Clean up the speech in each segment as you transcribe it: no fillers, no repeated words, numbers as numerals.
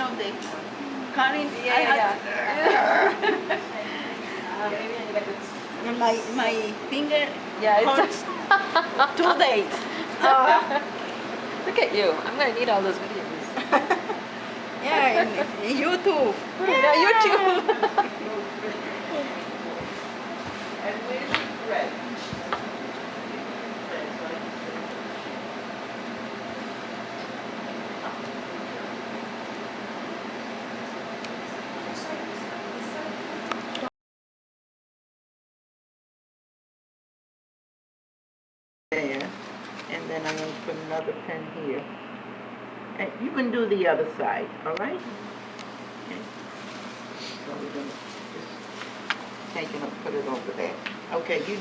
of the current. Yeah. Maybe like my finger hurts 2 days. Look at you. I'm going to need all those videos. Yeah, and you too. Yeah, you too. And where's the thread? There, and then I'm going to put another pin here. And you can do the other side, all right? Okay. So we're going to just take it and put it over there. Okay, you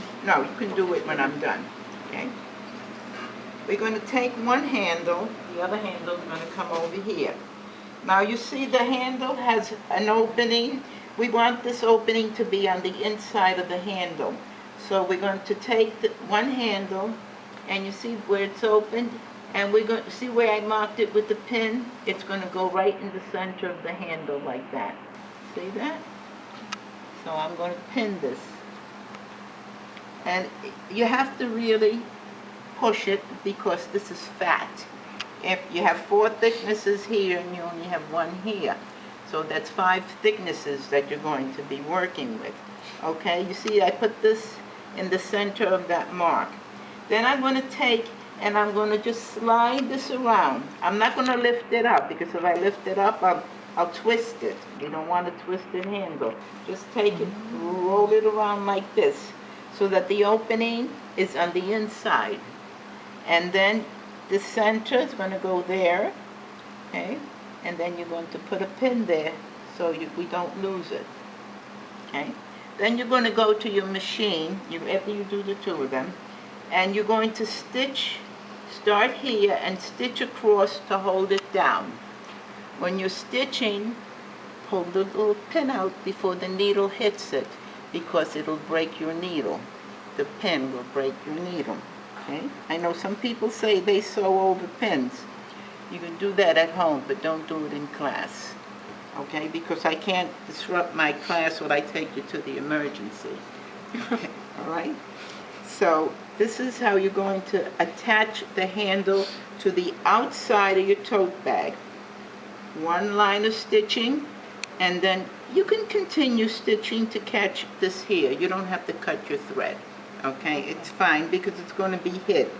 can do it when I'm done, okay? We're going to take one handle, the other handle is going to come over here. Now you see the handle has an opening. We want this opening to be on the inside of the handle. So we're going to take one handle, and you see where it's opened, and we're going to see where I marked it with the pin. It's going to go right in the center of the handle like that. See that? So I'm going to pin this. And you have to really push it because this is fat. If you have 4 thicknesses here and you only have 1 here, so that's 5 thicknesses that you're going to be working with. Okay, you see I put this in the center of that mark. Then I'm going to take and I'm going to just slide this around. I'm not going to lift it up because if I lift it up, I'll twist it. You don't want a twisted handle. Just take it, roll it around like this so that the opening is on the inside. And then the center is going to go there, okay? And then you're going to put a pin there so we don't lose it, okay? Then you're going to go to your machine, after you do the 2 of them, and you're going to start here and stitch across to hold it down. When you're stitching, pull the little pin out before the needle hits it because it'll break your needle. The pin will break your needle. Okay? I know some people say they sew over pins. You can do that at home, but don't do it in class. Okay? Because I can't disrupt my class when I take you to the emergency. Okay. All right? So this is how you're going to attach the handle to the outside of your tote bag. 1 line of stitching, and then you can continue stitching to catch this here. You don't have to cut your thread. Okay, it's fine because it's going to be hid.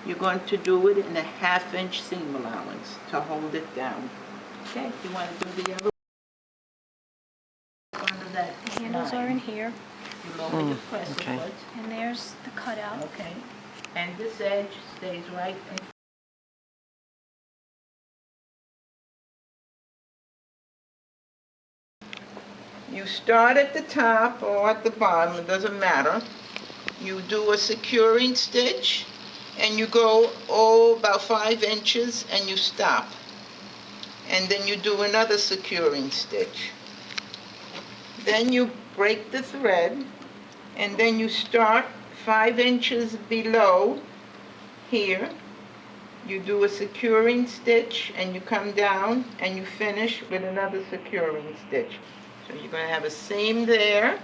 You're going to do it in a 1/2 inch seam allowance to hold it down. Okay, you want to do the other one? Under that The handles are in here, you lower your presser okay. foot. and there's the cutout. Okay, and this edge stays right in. You start at the top or at the bottom, it doesn't matter. You do a securing stitch and you go about 5 inches and you stop. And then you do another securing stitch. Then you break the thread and then you start 5 inches below here. You do a securing stitch and you come down and you finish with another securing stitch. So you're going to have a seam there,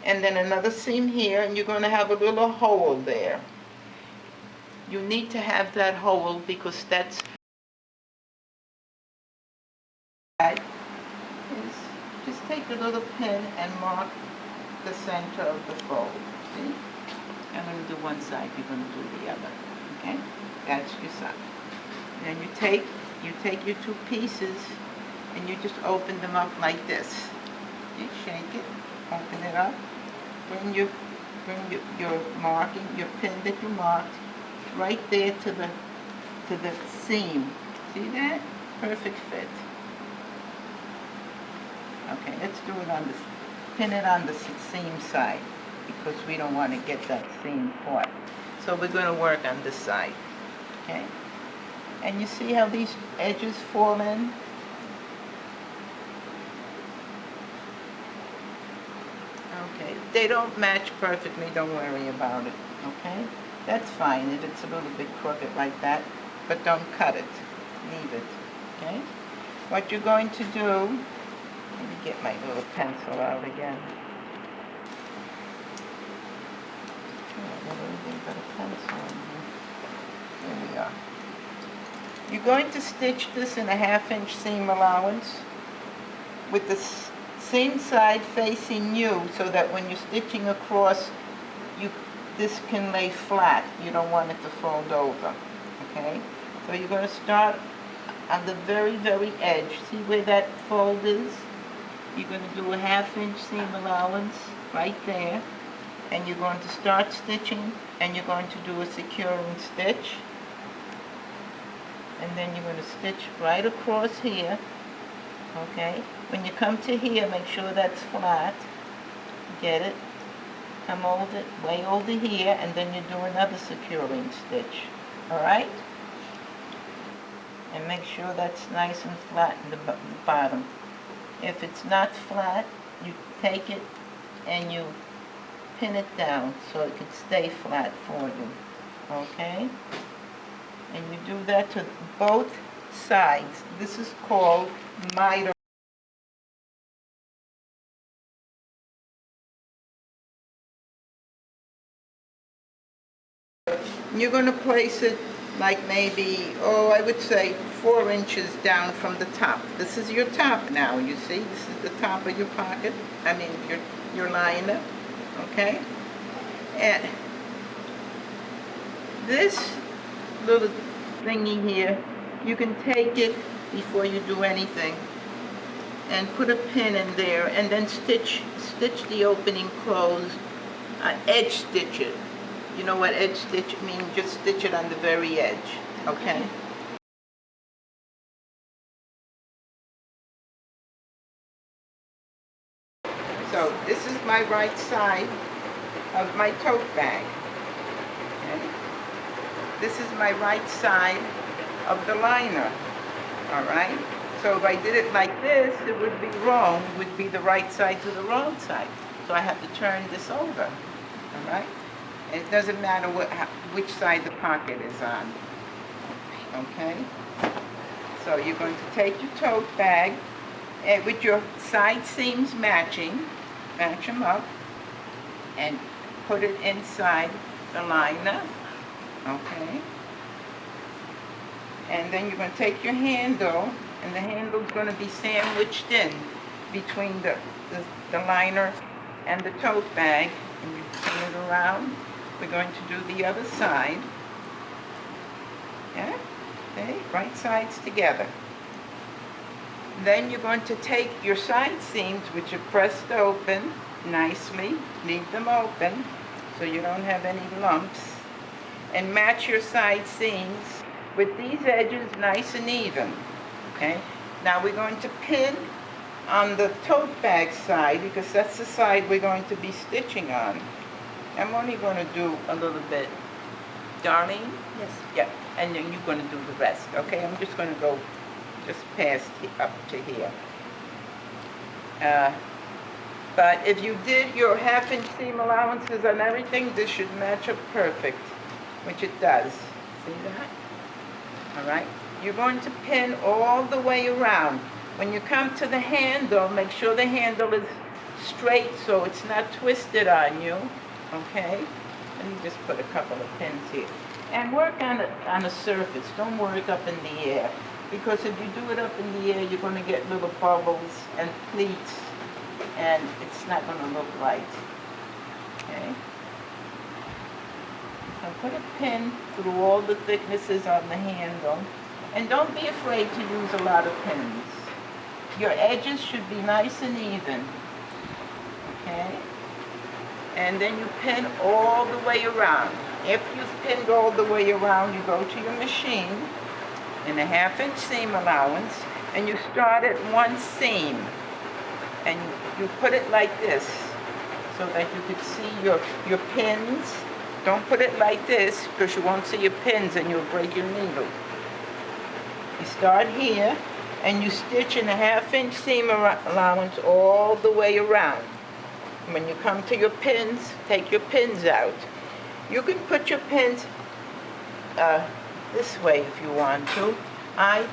and then another seam here, and you're going to have a little hole there. You need to have that hole because that's just take a little pin and mark the center of the fold. See? I'm going to do one side, you're going to do the other. Okay? That's your side. And then you take your 2 pieces and you just open them up like this. You shake it, open it up, bring your marking, your pin that you marked, right there to the seam. See that? Perfect fit. Okay, let's do it on this. Pin it on the seam side because we don't want to get that seam part. So we're going to work on this side. Okay? And you see how these edges fall in? Okay, they don't match perfectly, don't worry about it, okay? That's fine if it's a little bit crooked like that, but don't cut it, leave it, okay? what you're going to do, let me get my little pencil out again. Here we are. You're going to stitch this in a 1/2 inch seam allowance with the seam side facing you, so that when you're stitching across, this can lay flat. You don't want it to fold over, okay? So you're going to start on the very, very edge. See where that fold is? You're going to do a 1/2 inch seam allowance right there, and you're going to start stitching, and you're going to do a securing stitch, and then you're going to stitch right across here, okay? When you come to here, make sure that's flat. Get it? Come over, way over here, and then you do another securing stitch, all right? And make sure that's nice and flat in the bottom. If it's not flat, you take it and you pin it down so it can stay flat for you, okay? And you do that to both sides. This is called miter. You're going to place it like maybe, I would say 4 inches down from the top. This is your top now, you see? This is the top of your pocket, your liner, okay? And this little thingy here, you can take it before you do anything and put a pin in there, and then stitch the opening closed, edge stitch it. You know what edge stitch means? Just stitch it on the very edge, okay? So this is my right side of my tote bag. Okay? This is my right side of the liner, all right? So if I did it like this, it would be wrong. It would be the right side to the wrong side. So I have to turn this over, all right? It doesn't matter which side the pocket is on, okay? So you're going to take your tote bag, and with your side seams match them up, and put it inside the liner, okay? And then you're going to take your handle, and the handle's going to be sandwiched in between the liner and the tote bag, and you turn it around. We're going to do the other side. Yeah? Okay, right sides together. Then you're going to take your side seams, which are pressed open nicely, leave them open so you don't have any lumps, and match your side seams with these edges nice and even. Okay? Now we're going to pin on the tote bag side, because that's the side we're going to be stitching on. I'm only going to do a little bit. Darlene? Yes. Yeah, and then you're going to do the rest, okay? I'm just going to go just past up to here. But if you did your 1/2 inch seam allowances on everything, this should match up perfect, which it does. See that? All right? You're going to pin all the way around. When you come to the handle, make sure the handle is straight so it's not twisted on you. Okay, let me just put a couple of pins here. And work on a surface. Don't work up in the air. Because if you do it up in the air, you're going to get little bubbles and pleats, and it's not going to look right. Okay? So put a pin through all the thicknesses on the handle. And don't be afraid to use a lot of pins. Your edges should be nice and even. Okay? And then you pin all the way around. After you've pinned all the way around, you go to your machine in a 1/2 inch seam allowance, and you start at one seam. And you put it like this so that you could see your pins. Don't put it like this, because you won't see your pins and you'll break your needle. You start here, and you stitch in a 1/2 inch seam allowance all the way around. When you come to your pins, take your pins out. You can put your pins this way if you want to. I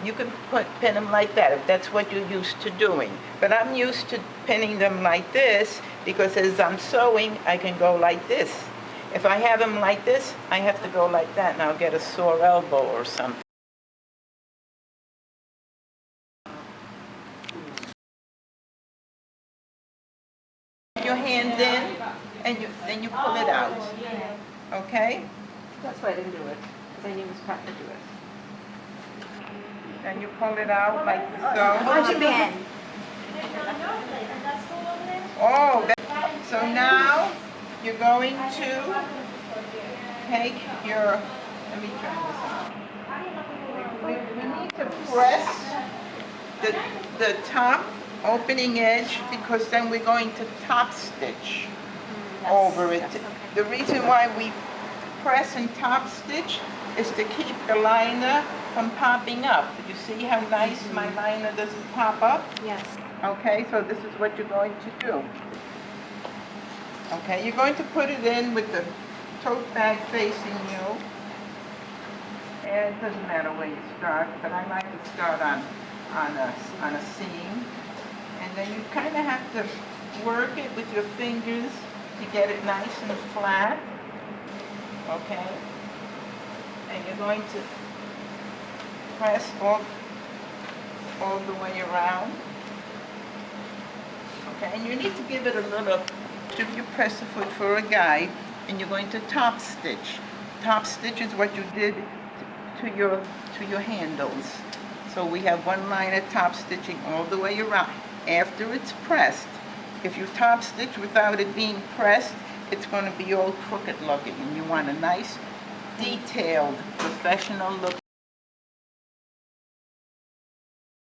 You can pin them like that if that's what you're used to doing. But I'm used to pinning them like this because as I'm sewing, I can go like this. If I have them like this, I have to go like that and I'll get a sore elbow or something. Your hand in and then you pull it out. Okay? That's why I didn't do it, because I knew Miss Pratt would do it. And you pull it out like so. Hold your hand. Oh, so now you're going to take your, let me turn this on. We need to press the top opening edge because then we're going to top stitch over it. The reason why we press and top stitch is to keep the liner from popping up. Did you see how nice my liner doesn't pop up? Yes. Okay, so this is what you're going to do. Okay, you're going to put it in with the tote bag facing you. And it doesn't matter where you start, but I like to start on a seam. And then you kind of have to work it with your fingers to get it nice and flat. Okay? And you're going to press all the way around. Okay, and you need to give it a little, if you press the foot for a guide, and you're going to top stitch. Top stitch is what you did to your handles. So we have one line of top stitching all the way around. After it's pressed, if you top stitch without it being pressed, it's going to be all crooked looking, and you want a nice, detailed, professional look